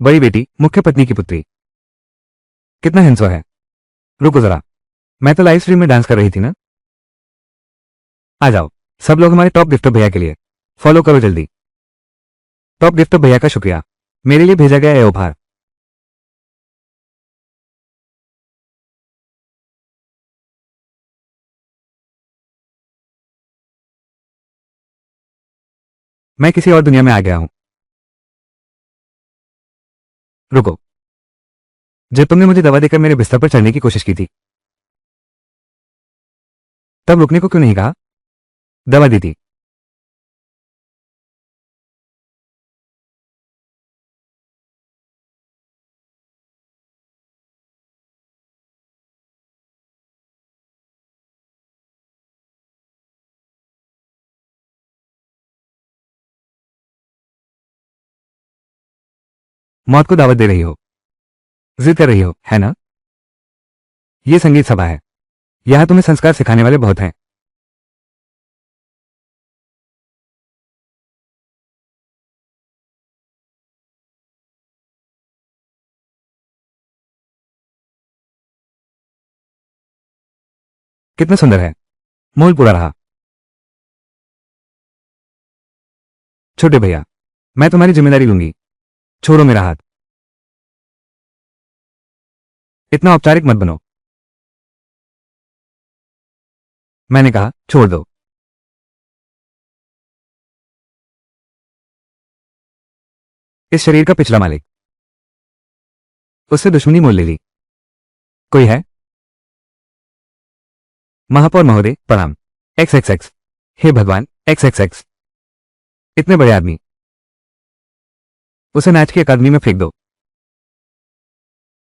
बड़ी बेटी, मुख्य पत्नी की पुत्री। कितना हिंसवा है। रुको जरा, मैं तो लाइव स्ट्रीम में डांस कर रही थी ना। आ जाओ सब लोग हमारे टॉप गिफ्टर भैया के लिए। फॉलो करो जल्दी। टॉप गिफ्टर भैया का शुक्रिया, मेरे लिए भेजा गया है उपहार। मैं किसी और दुनिया में आ गया हूं। रुको, जब तुमने मुझे दवा देकर मेरे बिस्तर पर चढ़ने की कोशिश की थी, तब रुकने को क्यों नहीं कहा? दवा दी थी। मौत को दावत दे रही हो, जिद कर रही हो, है ना? ये संगीत सभा है, यहां तुम्हें संस्कार सिखाने वाले बहुत हैं। कितना सुंदर है। मोल पूरा रहा। छोटे भैया, मैं तुम्हारी जिम्मेदारी लूंगी। छोड़ो मेरा हाथ। इतना औपचारिक मत बनो। मैंने कहा छोड़ दो। इस शरीर का पिछला मालिक, उससे दुश्मनी मोल ले ली। कोई है? महापौर महोदय प्रणाम। X x x. हे भगवान, एक्स एक्स एक्स। इतने बड़े आदमी, उसे नाच की अकादमी में फेंक दो।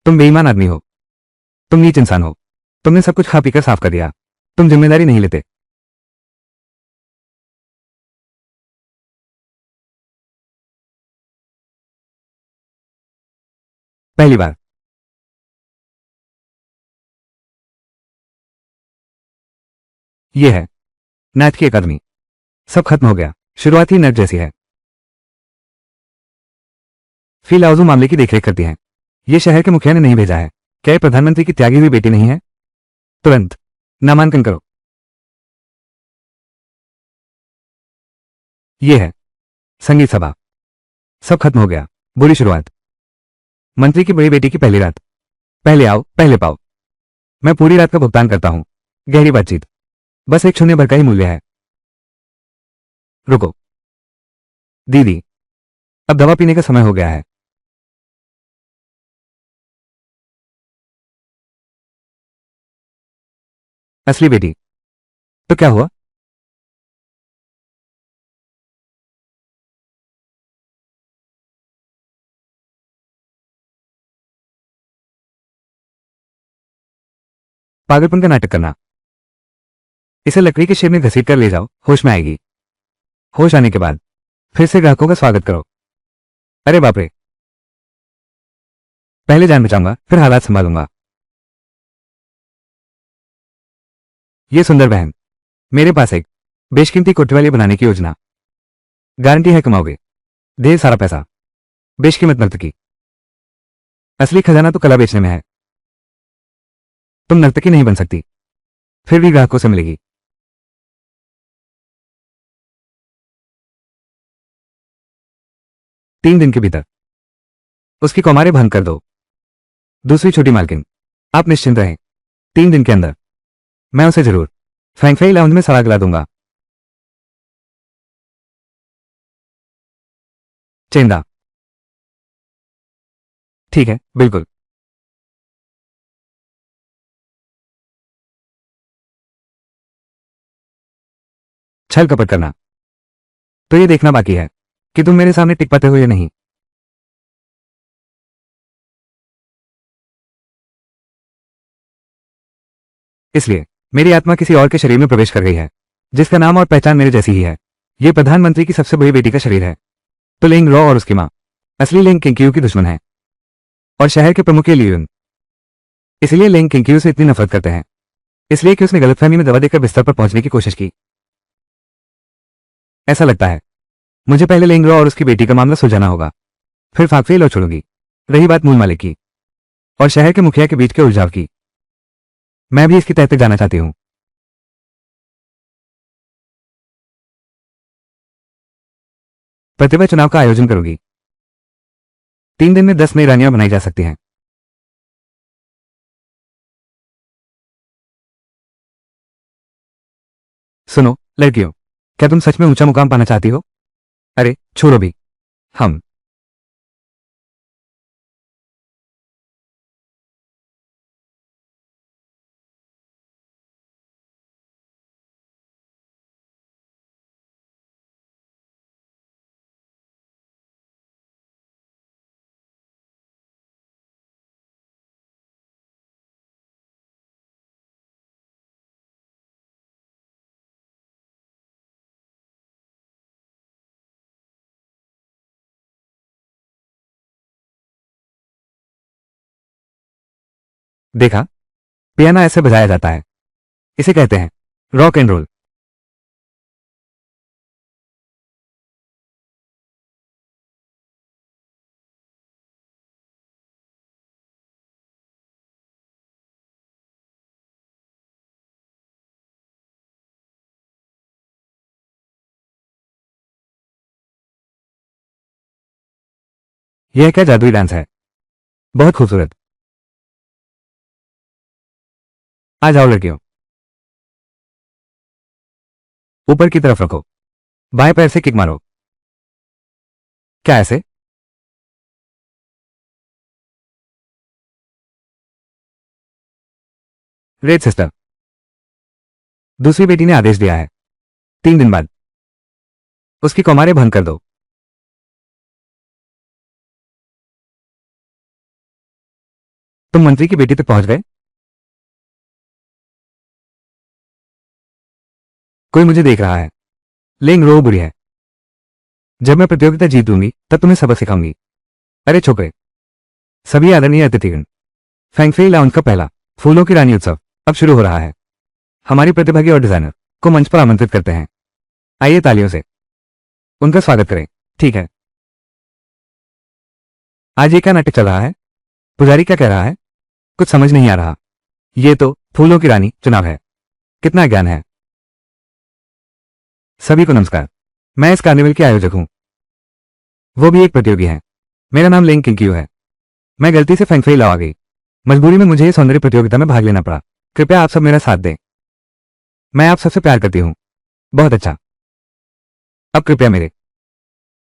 तुम बेईमान आदमी हो, तुम नीच इंसान हो। तुमने सब कुछ खा पीकर साफ कर दिया। तुम जिम्मेदारी नहीं लेते। पहली बार। यह है नाच की अकादमी। सब खत्म हो गया। शुरुआत ही नर्क जैसी है। फिलहाल मामले की देखरेख करती हैं। यह शहर के मुखिया ने नहीं भेजा है। क्या यह प्रधानमंत्री की त्यागी हुई बेटी नहीं है? तुरंत नामांकन करो। यह है संगीत सभा। सब खत्म हो गया। बुरी शुरुआत। मंत्री की बड़ी बेटी की पहली रात। पहले आओ पहले पाओ। मैं पूरी रात का भुगतान करता हूं। गहरी बातचीत, बस एक शून्य भर का ही मूल्य है। रुको दीदी, अब दवा पीने का समय हो गया है। असली बेटी, तो क्या हुआ? पागलपन का नाटक करना। इसे लकड़ी के शेप में घसीट कर ले जाओ, होश में आएगी। होश आने के बाद फिर से ग्राहकों का स्वागत करो। अरे बाप रे, पहले जान बचाऊंगा फिर हालात संभालूंगा। ये सुंदर बहन, मेरे पास एक बेशकीमती कोटवाली बनाने की योजना। गारंटी है कमाओगे ढेर सारा पैसा। बेशकीमत नर्तकी। असली खजाना तो कला बेचने में है। तुम नर्तकी नहीं बन सकती, फिर भी ग्राहकों से मिलेगी। 3 दिन के भीतर उसकी कौमारे भंग कर दो। दूसरी छोटी मालकिन, आप निश्चिंत रहें। 3 दिन के अंदर मैं उसे जरूर फ्रैंकफर्ट लाउंज में सड़ा गला दूंगा। चेंदा। ठीक है, बिल्कुल। छल कपट करना तो ये देखना बाकी है कि तुम मेरे सामने टिक पाते हो या नहीं। इसलिए मेरी आत्मा किसी और के शरीर में प्रवेश कर गई है, जिसका नाम और पहचान मेरे जैसी ही है। यह प्रधानमंत्री की सबसे बड़ी बेटी का शरीर है। तो लिंग रॉ और उसकी मां असली लिंग किंकियू की दुश्मन है, और शहर के प्रमुख के लियुन। इसलिए लिंग किंकियू से इतनी नफरत करते हैं, इसलिए कि उसने गलतफहमी में दवा देकर बिस्तर पर पहुंचने की कोशिश की। ऐसा लगता है मुझे पहले लिंग रॉ और उसकी बेटी का मामला सुलझाना होगा, फिर फाकफेल और छोड़ूंगी। रही बात मूल मालिक की और शहर के मुखिया के बीच के उलझाव की, मैं भी इसकी तह तक जाना चाहती हूँ। प्रतिभा चुनाव का आयोजन करूंगी। 3 दिन में 10 नई रानियां बनाई जा सकती हैं। सुनो लड़कियों, क्या तुम सच में ऊंचा मुकाम पाना चाहती हो? अरे छोड़ो भी। हम देखा, पियानो ऐसे बजाया जाता है। इसे कहते हैं रॉक एंड रोल। यह क्या जादुई डांस है, बहुत खूबसूरत। आ जाओ लड़कियों, ऊपर की तरफ रखो, बाएं पैर से किक मारो। क्या ऐसे? रेड सिस्टर, दूसरी बेटी ने आदेश दिया है, 3 दिन बाद उसकी कौमारे भंग कर दो। तुम मंत्री की बेटी तक पहुंच गए? कोई मुझे देख रहा है। लेंग रो बुरी है। जब मैं प्रतियोगिता जीत लूंगी तब तुम्हें सबक सिखाऊंगी। अरे छोकरे, सभी आदरणीय अतिथिगण, फैंगफेई लाउंज का पहला फूलों की रानी उत्सव अब शुरू हो रहा है। हमारी प्रतिभागी और डिजाइनर को मंच पर आमंत्रित करते हैं। आइए तालियों से उनका स्वागत करें। ठीक है, आज ये क्या नाटक चल रहा है? पुजारी क्या कह रहा है? कुछ समझ नहीं आ रहा। ये तो फूलों की रानी चुनाव है। कितना ज्ञान है। सभी को नमस्कार। मैं इस कार्निवल की आयोजक हूं, वो भी एक प्रतियोगी हैं। मेरा नाम लेंग किंकियो है। मैं गलती से फेंगफेई लाओ आ गई। मजबूरी में मुझे इस सौंदर्य प्रतियोगिता में भाग लेना पड़ा। कृपया आप सब मेरा साथ दें। मैं आप सबसे प्यार करती हूं। बहुत अच्छा। अब कृपया मेरे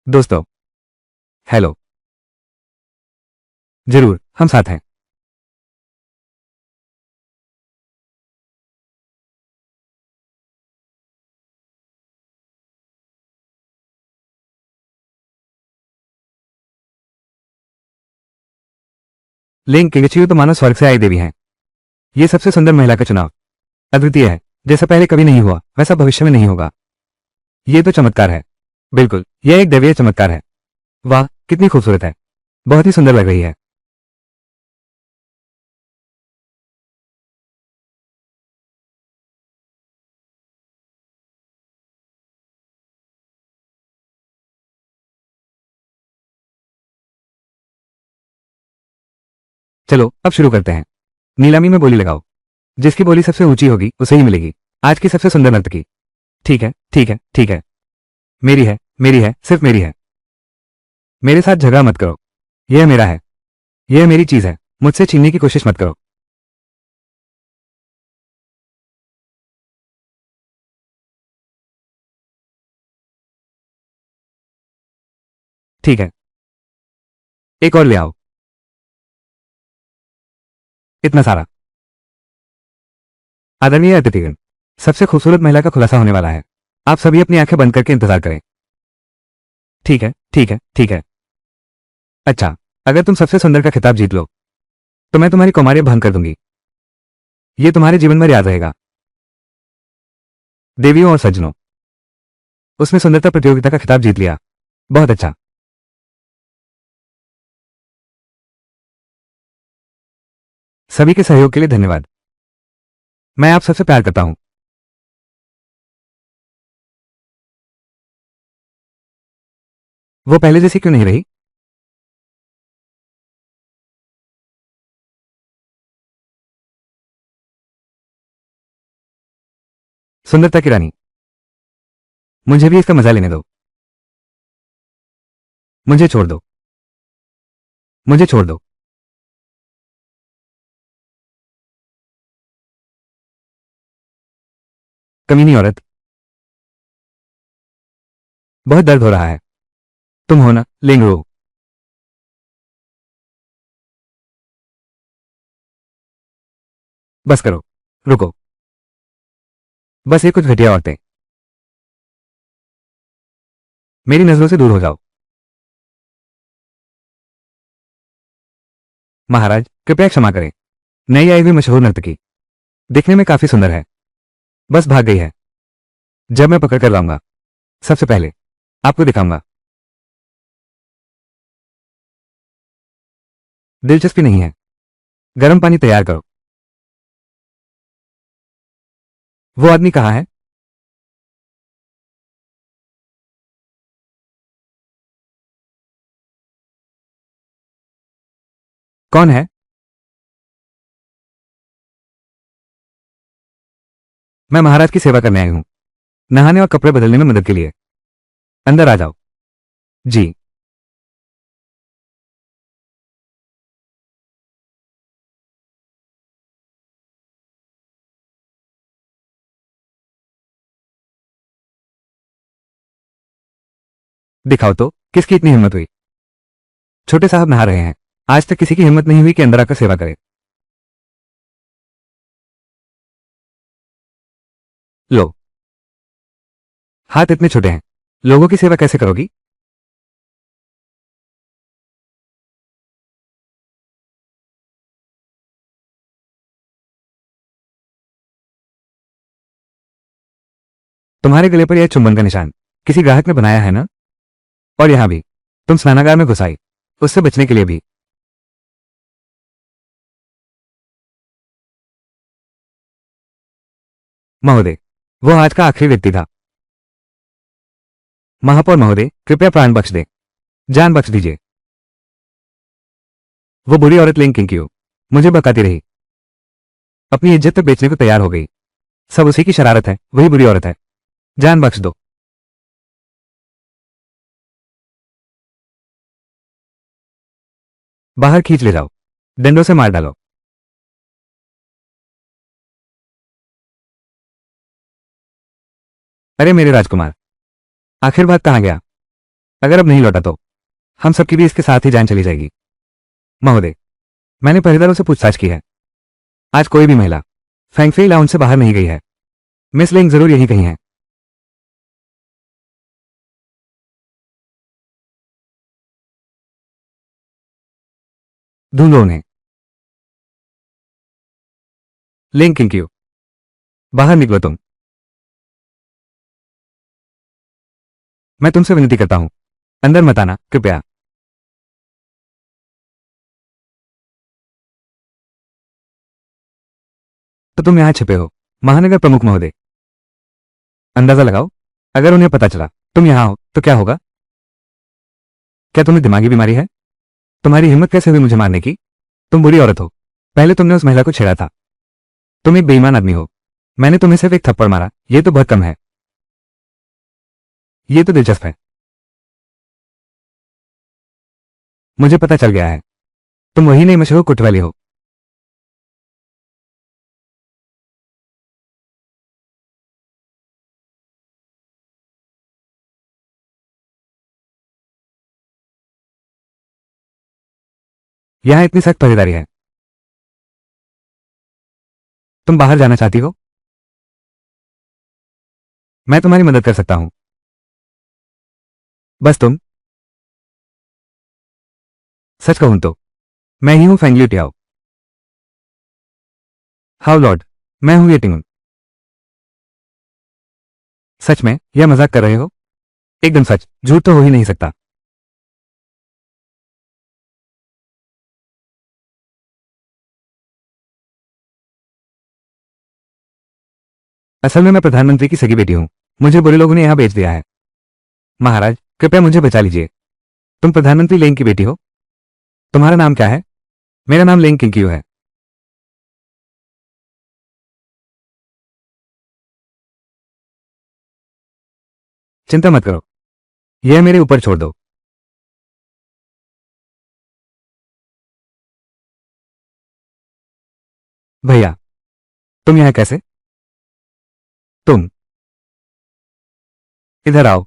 दोस्तों, हेलो। जरूर, हम साथ हैं। लेंग किंगचियो तो मानो स्वर्ग से आई देवी हैं। ये सबसे सुंदर महिला का चुनाव अद्वितीय है। जैसा पहले कभी नहीं हुआ वैसा भविष्य में नहीं होगा। ये तो चमत्कार है। बिल्कुल, यह एक दैवीय चमत्कार है। वाह, कितनी खूबसूरत है। बहुत ही सुंदर लग रही है। चलो अब शुरू करते हैं। नीलामी में बोली लगाओ। जिसकी बोली सबसे ऊंची होगी उसे ही मिलेगी आज की सबसे सुंदर नर्तकी। ठीक है, ठीक है, ठीक है। मेरी है, मेरी है, सिर्फ मेरी है। मेरे साथ झगड़ा मत करो। यह मेरा है। यह मेरी चीज है। मुझसे छीनने की कोशिश मत करो। ठीक है, एक और ले आओ। इतना सारा। आदरणीय अतिथिगण, सबसे खूबसूरत महिला का खुलासा होने वाला है। आप सभी अपनी आंखें बंद करके इंतजार करें। ठीक है, ठीक है, ठीक है। अच्छा, अगर तुम सबसे सुंदर का खिताब जीत लो तो मैं तुम्हारी कौमार्य भंग कर दूंगी। ये तुम्हारे जीवन में याद रहेगा। देवियों और सज्जनों, उसने सुंदरता प्रतियोगिता का खिताब जीत लिया। बहुत अच्छा। सभी के सहयोग के लिए धन्यवाद। मैं आप सबसे प्यार करता हूं। वो पहले जैसी क्यों नहीं रही? सुंदरता की रानी, मुझे भी इसका मजा लेने दो। मुझे छोड़ दो, मुझे छोड़ दो। कमीनी औरत, बहुत दर्द हो रहा है। तुम हो ना लिंगरो? बस करो, रुको। बस ये कुछ घटिया औरतें, मेरी नजरों से दूर हो जाओ। महाराज, कृपया क्षमा करें। नई आई हुई मशहूर नर्तकी दिखने में काफी सुंदर है, बस भाग गई है। जब मैं पकड़ कर लाऊंगा, सबसे पहले आपको दिखाऊंगा। दिलचस्पी नहीं है, गर्म पानी तैयार करो। वो आदमी कहाँ है? कौन है? मैं महाराज की सेवा करने आई हूं, नहाने और कपड़े बदलने में मदद के लिए। अंदर आ जाओ। जी। दिखाओ तो, किसकी इतनी हिम्मत हुई? छोटे साहब नहा रहे हैं, आज तक किसी की हिम्मत नहीं हुई कि अंदर आकर सेवा करे। लो, हाथ इतने छोटे हैं, लोगों की सेवा कैसे करोगी? तुम्हारे गले पर यह चुंबन का निशान किसी ग्राहक ने बनाया है ना? और यहां भी तुम स्नानागार में घुस आई, उससे बचने के लिए भी। महोदय, वो आज का आखिरी व्यक्ति था। महापौर महोदय, कृपया प्राण बख्श दे, जान बख्श दीजिए। वो बुरी औरत लिंग किंकियो मुझे बकाती रही, अपनी इज्जत तक बेचने को तैयार हो गई। सब उसी की शरारत है, वही बुरी औरत है। जान बख्श दो। बाहर खींच ले जाओ, डंडों से मार डालो। अरे मेरे राजकुमार, आखिर बात कहां गया? अगर अब नहीं लौटा तो हम सबकी भी इसके साथ ही जान चली जाएगी। महोदय, मैंने पहरेदारों से पूछताछ की है, आज कोई भी महिला फैंगफेई लाउंज से बाहर नहीं गई है। मिस लिंग जरूर यहीं कहीं है। ढूंढो उन्हें। लिंग किंकियो, बाहर निकलो तुम। मैं तुमसे विनती करता हूं, अंदर मत आना कृपया। तो तुम यहां छिपे हो, महानगर प्रमुख महोदय। अंदाजा लगाओ, अगर उन्हें पता चला तुम यहां हो तो क्या होगा? क्या तुम्हें दिमागी बीमारी है? तुम्हारी हिम्मत कैसे हुई मुझे मारने की? तुम बुरी औरत हो, पहले तुमने उस महिला को छेड़ा था। तुम एक बेईमान आदमी हो, मैंने तुम्हें सिर्फ एक थप्पड़ मारा, यह तो बहुत कम है। ये तो दिलचस्प है, मुझे पता चल गया है, तुम वही नई मशहूर कुटवाली हो। यहां इतनी सख्त पहरेदारी है। तुम बाहर जाना चाहती हो? मैं तुम्हारी मदद कर सकता हूं। बस तुम सच कहूं तो मैं ही हूं फेंगलियो टियाओ। हाउ लॉर्ड, मैं हूं ये टिंगुन। सच में यह मजाक कर रहे हो? एकदम सच, झूठ तो हो ही नहीं सकता। असल में मैं प्रधानमंत्री की सगी बेटी हूं, मुझे बुरे लोगों ने यहां भेज दिया है। महाराज, कृपया मुझे बचा लीजिए। तुम प्रधानमंत्री लेंग की बेटी हो? तुम्हारा नाम क्या है? मेरा नाम लेंग किंकियो है। चिंता मत करो, यह मेरे ऊपर छोड़ दो। भैया, तुम यहाँ कैसे? तुम इधर आओ।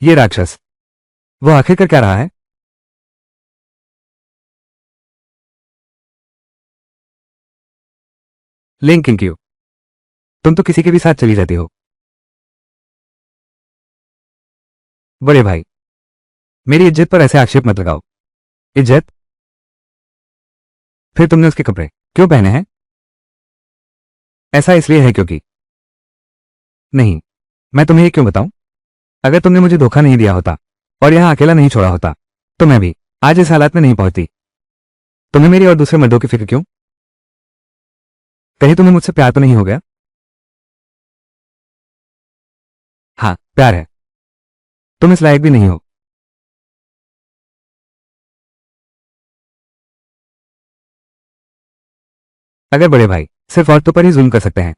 ये राक्षस, वो आखिर कर क्या रहा है? लिंक क्यों? तुम तो किसी के भी साथ चली जाती हो। बड़े भाई, मेरी इज्जत पर ऐसे आक्षेप मत लगाओ। इज्जत? फिर तुमने उसके कपड़े क्यों पहने हैं? ऐसा इसलिए है क्योंकि नहीं, मैं तुम्हें ये क्यों बताऊं? अगर तुमने मुझे धोखा नहीं दिया होता और यहां अकेला नहीं छोड़ा होता तो मैं भी आज इस हालात में नहीं पहुंचती। तुम्हें मेरी और दूसरे मर्दों की फिक्र क्यों? कहीं तुम्हें मुझसे प्यार तो नहीं हो गया? हाँ, प्यार है। तुम इस लायक भी नहीं हो। अगर बड़े भाई सिर्फ औरतों पर ही जुल्म कर सकते हैं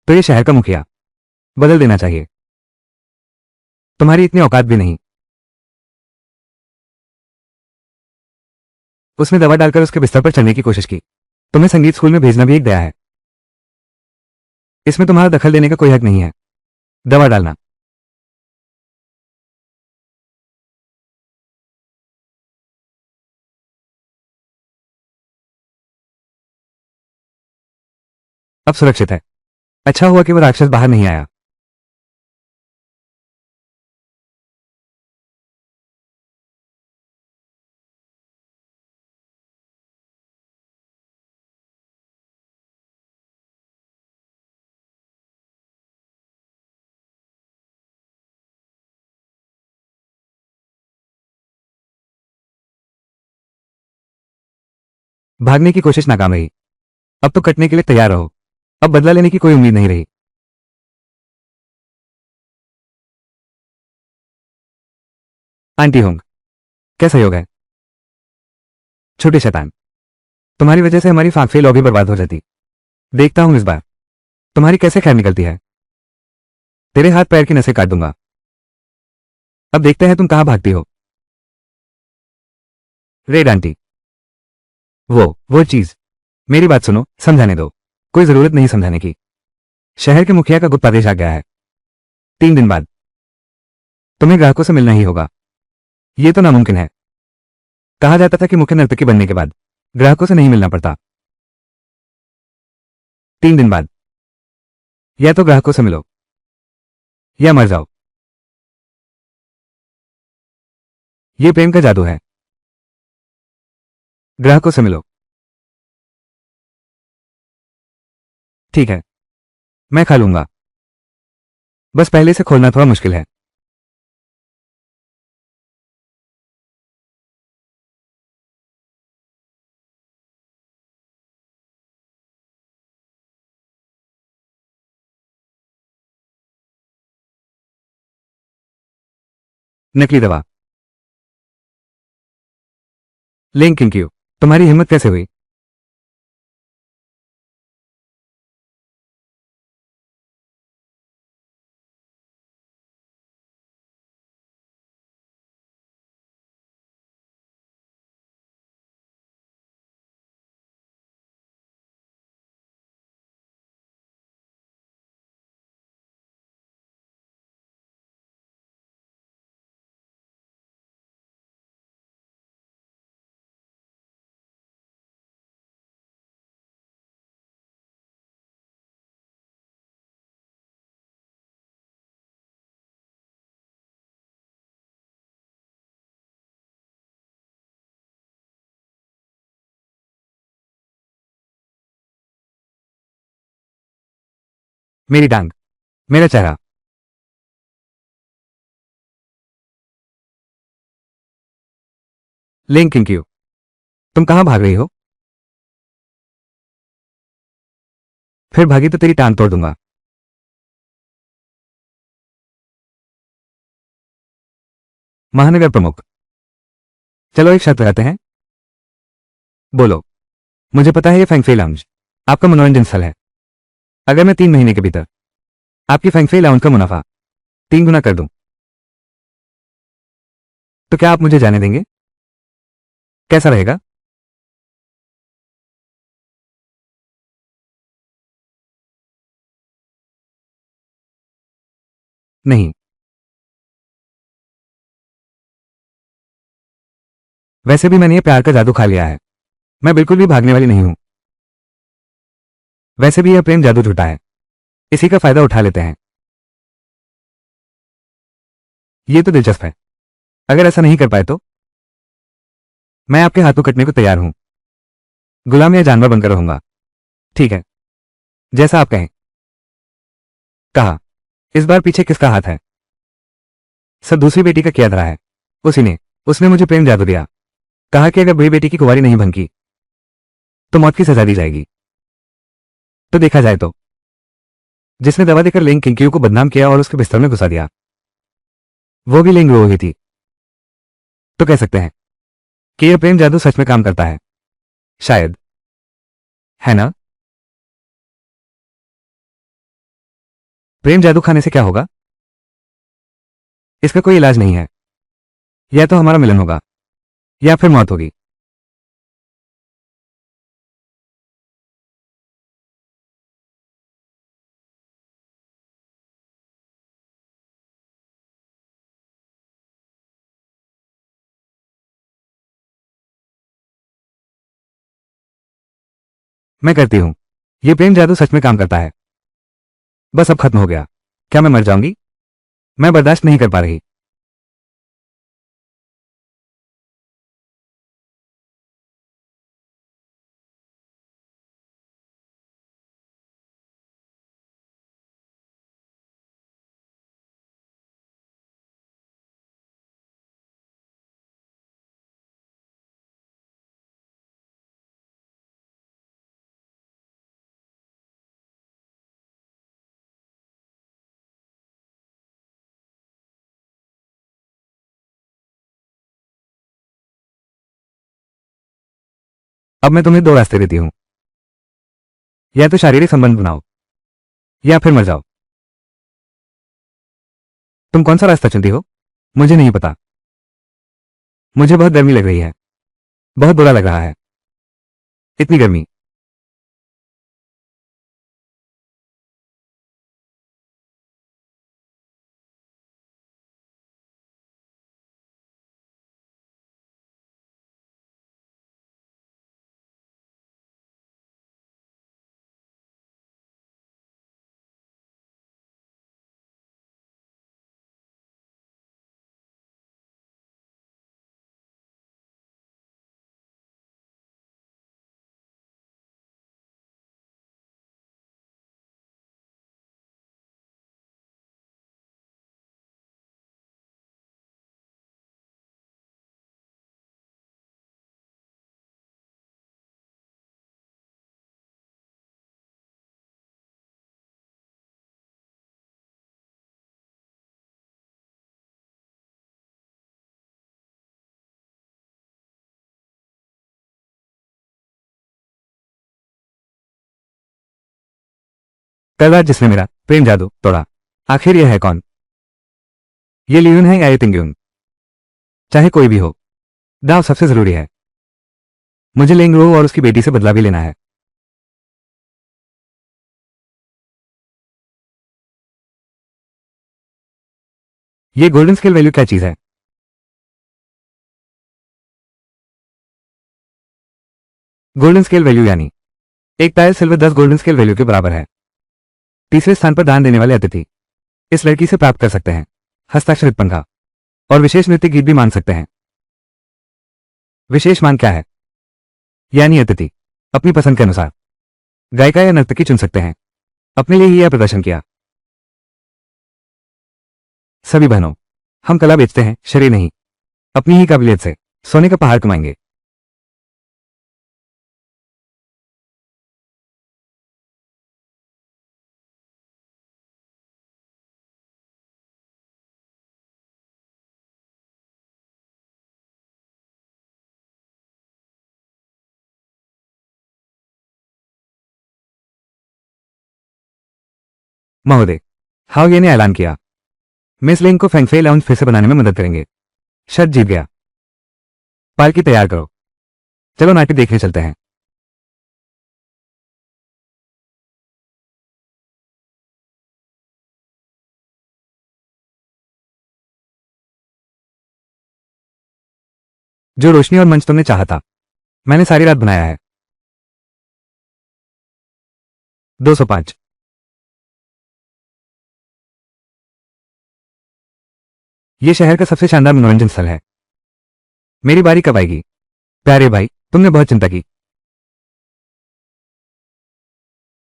तो ये शहर का मुखिया बदल देना चाहिए। तुम्हारी इतनी औकात भी नहीं। उसने दवा डालकर उसके बिस्तर पर चढ़ने की कोशिश की। तुम्हें संगीत स्कूल में भेजना भी एक दया है। इसमें तुम्हारा दखल देने का कोई हक नहीं है। दवा डालना। अब सुरक्षित है। अच्छा हुआ कि वो राक्षस बाहर नहीं आया। भागने की कोशिश नाकाम रही। अब तो कटने के लिए तैयार रहो। अब बदला लेने की कोई उम्मीद नहीं रही। आंटी होंग, क्या सहयोग है? छोटे शैतान, तुम्हारी वजह से हमारी फाकफी लॉबी बर्बाद हो जाती। देखता हूं इस बार तुम्हारी कैसे खैर निकलती है। तेरे हाथ पैर की नसें काट दूंगा। अब देखते हैं तुम कहां भागती हो। रेड आंटी, वो चीज। मेरी बात सुनो, समझाने दो। कोई जरूरत नहीं समझाने की। शहर के मुखिया का गुप्त आदेश आ गया है। 3 दिन बाद तुम्हें ग्राहकों से मिलना ही होगा। ये तो नामुमकिन है। कहा जाता था कि मुख्य नर्तकी बनने के बाद ग्राहकों से नहीं मिलना पड़ता। 3 दिन बाद या तो ग्राहकों से मिलो या मर जाओ। ये प्रेम का जादू है। ग्राहकों से मिलो। ठीक है, मैं खा लूंगा। बस पहले से खोलना थोड़ा मुश्किल है। नकली दवा। लिंक क्यों? तुम्हारी हिम्मत कैसे हुई? मेरी टांग, मेरा चेहरा। लिंक क्यों? तुम कहां भाग रही हो? फिर भागी तो तेरी टांग तोड़ दूंगा। महानगर प्रमुख, चलो एक शर्त लगाते हैं। बोलो। मुझे पता है ये फेंगफेई लाउंज आपका मनोरंजन स्थल है। अगर मैं 3 महीने के भीतर आपकी फेंगफेई लाउंज का मुनाफा 3 गुना कर दूं, तो क्या आप मुझे जाने देंगे? कैसा रहेगा? नहीं, वैसे भी मैंने ये प्यार का जादू खा लिया है। मैं बिल्कुल भी भागने वाली नहीं हूं। वैसे भी यह प्रेम जादू झूठा है, इसी का फायदा उठा लेते हैं। ये तो दिलचस्प है। अगर ऐसा नहीं कर पाए तो मैं आपके हाथों कटने को तैयार हूं। गुलाम या जानवर बनकर रहूंगा। ठीक है, जैसा आप कहें। कहा, इस बार पीछे किसका हाथ है? सर, दूसरी बेटी का किया धरा है। उसी ने उसने मुझे प्रेम जादू दिया। कहा कि अगर बड़ी बेटी की कुंवारी नहीं भंगी तो मौत की सजा दी जाएगी। तो देखा जाए तो जिसने दवा देकर लिंग किंकियू को बदनाम किया और उसके बिस्तर में घुसा दिया, वो भी लिंग रो ही थी। तो कह सकते हैं कि यह प्रेम जादू सच में काम करता है। शायद, है ना? प्रेम जादू खाने से क्या होगा? इसका कोई इलाज नहीं है। या तो हमारा मिलन होगा या फिर मौत होगी। मैं करती हूं। यह प्रेम जादू सच में काम करता है। बस अब खत्म हो गया। क्या मैं मर जाऊंगी? मैं बर्दाश्त नहीं कर पा रही। अब मैं तुम्हें दो रास्ते देती हूं। या तो शारीरिक संबंध बनाओ या फिर मर जाओ। तुम कौन सा रास्ता चुनती हो? मुझे नहीं पता। मुझे बहुत गर्मी लग रही है। बहुत बुरा लग रहा है। इतनी गर्मी। कल रात जिसने मेरा प्रेम जादू तोड़ा, आखिर यह है कौन? ये लियून है या ये तिंगयून? चाहे कोई भी हो, दाव सबसे जरूरी है। मुझे लेंगरो और उसकी बेटी से बदला भी लेना है। ये गोल्डन स्केल वैल्यू क्या चीज है? गोल्डन स्केल वैल्यू यानी एक tyre silver 10 golden scale value के बराबर है। तीसरे स्थान पर दान देने वाले अतिथि इस लड़की से प्राप्त कर सकते हैं हस्ताक्षरित पंखा और विशेष नृत्य गीत भी मान सकते हैं। विशेष मान क्या है? यानी अतिथि अपनी पसंद के अनुसार गायिका या नर्तकी चुन सकते हैं। अपने लिए ही यह प्रदर्शन किया। सभी बहनों, हम कला बेचते हैं, शरीर नहीं। अपनी ही काबिलियत से सोने का पहाड़ कमाएंगे। महोदय, हाओये ने ऐलान किया, मिस लिंग को फेंगफेई लाउंज फिर से बनाने में मदद करेंगे। शर्त जीत गया। पालकी तैयार करो, चलो नाट्य देखने चलते हैं। जो रोशनी और मंच तुमने चाहा था, मैंने सारी रात बनाया है। 205। यह शहर का सबसे शानदार मनोरंजन स्थल है। मेरी बारी कब आएगी? प्यारे भाई, तुमने बहुत चिंता की।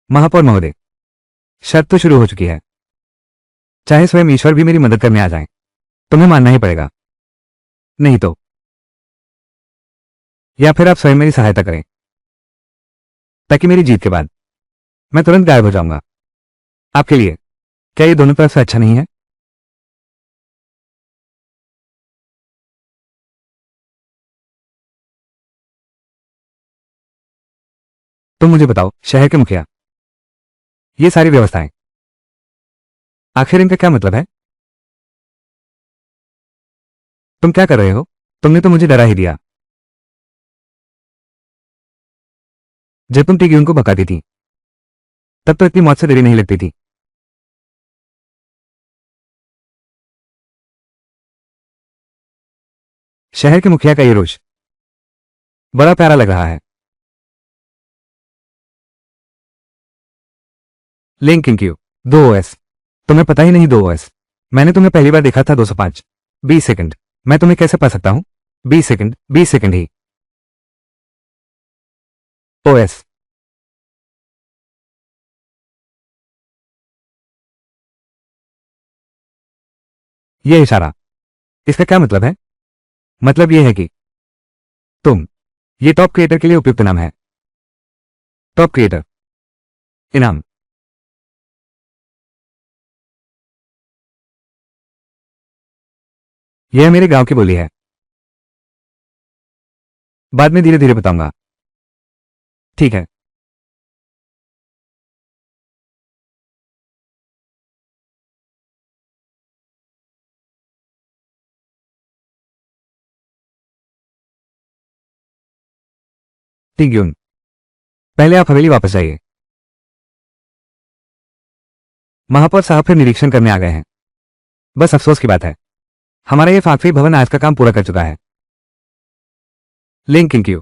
महापौर महोदय, शर्त तो शुरू हो चुकी है। चाहे स्वयं ईश्वर भी मेरी मदद करने आ जाएं, तुम्हें मानना ही पड़ेगा। नहीं तो, या फिर आप स्वयं मेरी सहायता करें, ताकि मेरी जीत के बाद मैं तुरंत गायब हो जाऊंगा। आपके लिए क्या ये दोनों तरफ से अच्छा नहीं है? तुम मुझे बताओ, शहर के मुखिया, ये सारी व्यवस्थाएं, आखिर इनका क्या मतलब है? तुम क्या कर रहे हो? तुमने तो मुझे डरा ही दिया। जब तुम टिग्यून को भगाती थी, तब तो इतनी मौत से देरी नहीं लगती थी। शहर के मुखिया का ये रोष बड़ा प्यारा लग रहा है। Link Q 2 OS। तुम्हें पता ही नहीं 2 OS। मैंने तुम्हें पहली बार देखा था 205। 20 सेकंड। मैं तुम्हें कैसे पा सकता हूं? 20 सेकंड, 20 सेकंड ही। OS। ये इशारा, इसका क्या मतलब है? मतलब ये है कि तुम, ये टॉप क्रिएटर के लिए उपयुक्त नाम है। टॉप क्रिएटर इनाम। यह मेरे गांव की बोली है। बाद में धीरे धीरे बताऊंगा। ठीक है। टिग्यून, पहले आप हवेली वापस जाइए। महापौर साहब फिर निरीक्षण करने आ गए हैं। बस अफसोस की बात है, हमारा ये फाकफी भवन आज का काम पूरा कर चुका है। लिंक क्यू,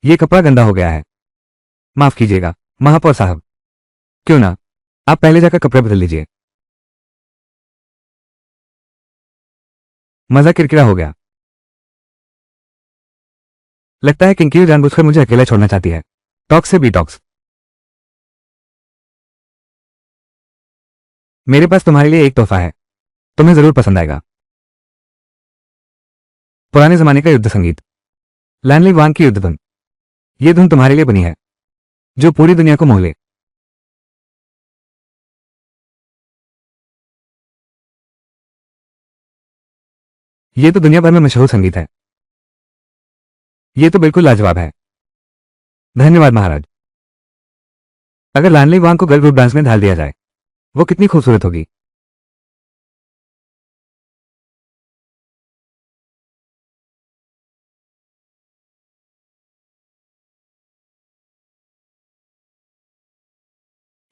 ये कपड़ा गंदा हो गया है। माफ कीजिएगा महापौर साहब। क्यों ना, आप पहले जाकर कपड़े बदल लीजिए। मजा किरकिरा हो गया। लगता है किंकी जानबूझकर मुझे अकेला छोड़ना चाहती है। टॉक्स से बीटॉक्स। मेरे पास तुम्हारे लिए एक तोहफा है, तुम्हें जरूर पसंद आएगा। पुराने जमाने का युद्ध संगीत, लैनली वांग की युद्ध धुन। ये धुन तुम्हारे लिए बनी है, जो पूरी दुनिया को मोह ले। ये तो दुनिया भर में मशहूर संगीत है। ये तो बिल्कुल लाजवाब है। धन्यवाद महाराज। अगर लानली वांग को गर्ल ग्रुप डांस में ढाल दिया जाए, वो कितनी खूबसूरत होगी।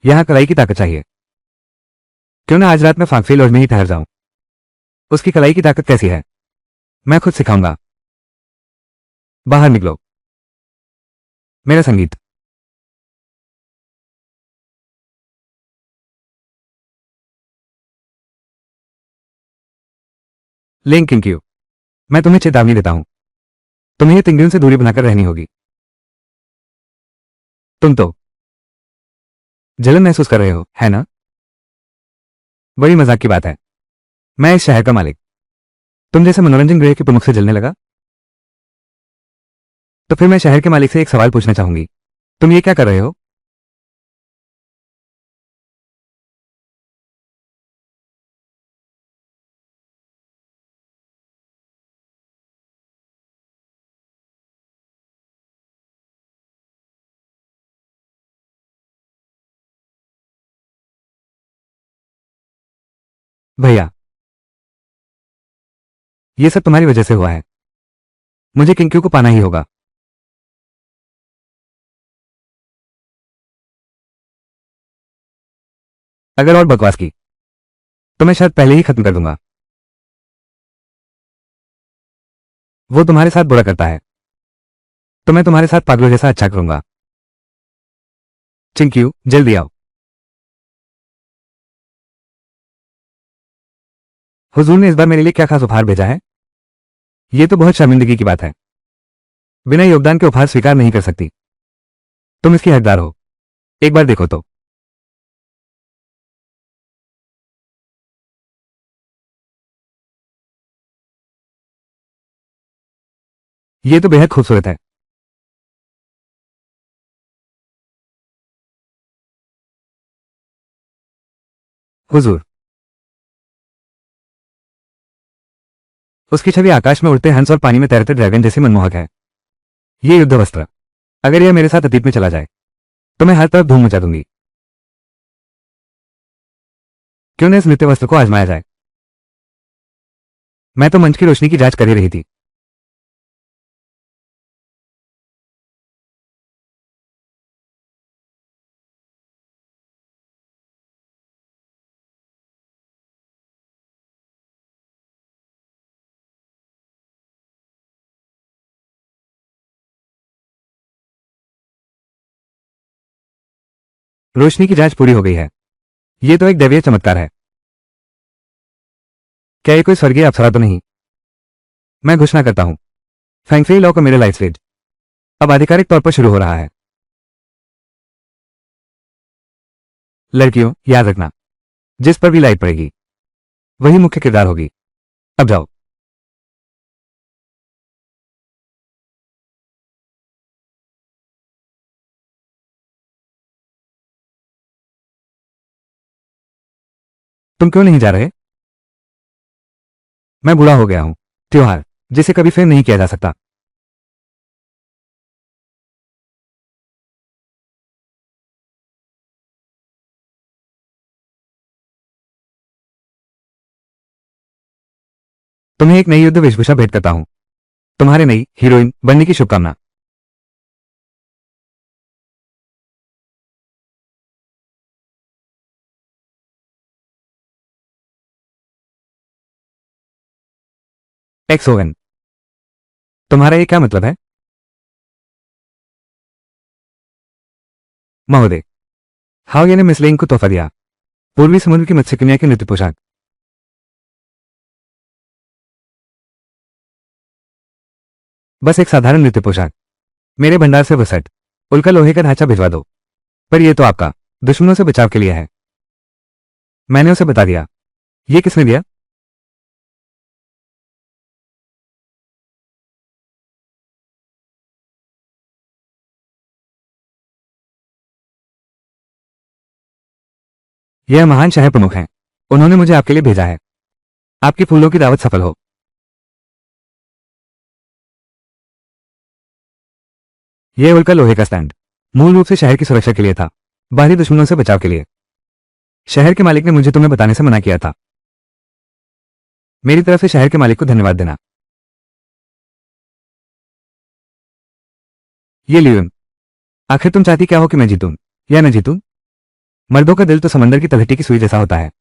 यहां कलाई की ताकत चाहिए। क्यों ना आज रात में फांगफी लॉज में ही ठहर जाऊं। उसकी कलाई की ताकत कैसी है, मैं खुद सिखाऊंगा। बाहर निकलो। मेरा संगीत। लिंक क्यू, मैं तुम्हें चेतावनी देता हूं, तुम्हें ये तिंगड़ियों से दूरी बनाकर रहनी होगी। तुम तो जलन महसूस कर रहे हो, है ना? बड़ी मजाक की बात है। मैं इस शहर का मालिक, तुम जैसे मनोरंजन गृह के प्रमुख से जलने लगा? तो फिर मैं शहर के मालिक से एक सवाल पूछना चाहूंगी, तुम ये क्या कर रहे हो? भैया, ये सब तुम्हारी वजह से हुआ है। मुझे किंक्यू को पाना ही होगा। अगर और बकवास की तो मैं शायद पहले ही खत्म कर दूंगा। वो तुम्हारे साथ बुरा करता है तो मैं तुम्हारे साथ पागलों जैसा अच्छा करूंगा। चिंक्यू, जल्दी आओ। हुजूर ने इस बार मेरे लिए क्या खास उपहार भेजा है? ये तो बहुत शर्मिंदगी की बात है। बिना योगदान के उपहार स्वीकार नहीं कर सकती। तुम इसकी हकदार हो। एक बार देखो तो। ये तो बेहद खूबसूरत है। हुजूर, उसकी छवि आकाश में उड़ते हंस और पानी में तैरते ड्रैगन जैसी मनमोहक है। ये युद्ध वस्त्र अगर यह मेरे साथ अतीत में चला जाए तो मैं हर तरफ धूम मचा दूंगी। क्यों न इस नृत्य वस्त्र को आजमाया जाए? मैं तो मंच की रोशनी की जांच कर ही रही थी। रोशनी की जांच पूरी हो गई है। ये तो एक दैवीय चमत्कार है। क्या ये कोई स्वर्गीय अप्सरा तो नहीं? मैं घोषणा करता हूं, फैंगफेई लॉ का मेरा लाइफ स्टेज अब आधिकारिक तौर पर शुरू हो रहा है। लड़कियों, याद रखना, जिस पर भी लाइट पड़ेगी वही मुख्य किरदार होगी। अब जाओ। तुम क्यों नहीं जा रहे? मैं बूढ़ा हो गया हूं। त्योहार जिसे कभी फेम नहीं किया जा सकता। तुम्हें एक नई युद्ध वेशभूषा भेंट करता हूं। तुम्हारे नई हीरोइन बनने की शुभकामना। एक्सओएन, तुम्हारा ये क्या मतलब है? महोदय, हाओये ने मिस लेंग को तोहफा दिया। पूर्वी समुद्र की मत्स्यकन्या की नृत्य पोशाक। बस एक साधारण नृत्य पोशाक। मेरे भंडार से वो सेट उल्का लोहे का ढांचा भिजवा दो। पर यह तो आपका दुश्मनों से बचाव के लिए है। मैंने उसे बता दिया। ये किसने दिया? यह महान शहर प्रमुख हैं। उन्होंने मुझे आपके लिए भेजा है। आपकी फूलों की दावत सफल हो। यह उल्का लोहे का स्टैंड मूल रूप से शहर की सुरक्षा के लिए था, बाहरी दुश्मनों से बचाव के लिए। शहर के मालिक ने मुझे तुम्हें बताने से मना किया था। मेरी तरफ से शहर के मालिक को धन्यवाद देना। ये लियोन, आखिर तुम चाहती क्या हो कि मैं जीतूं या न जीतूं? मर्दों का दिल तो समंदर की तलहटी की सुई जैसा होता है।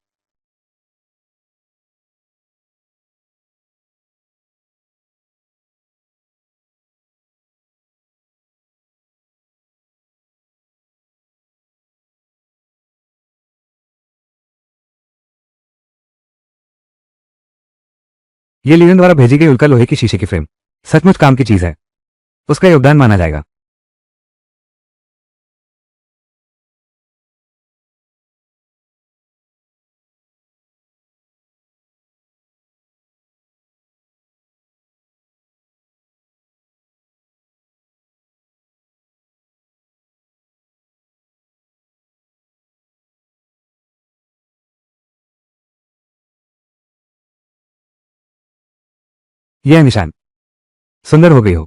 ये लियोन द्वारा भेजी गई उल्का लोहे की शीशे की फ्रेम सचमुच काम की चीज है। उसका योगदान माना जाएगा। यह निशान सुंदर हो गई हो।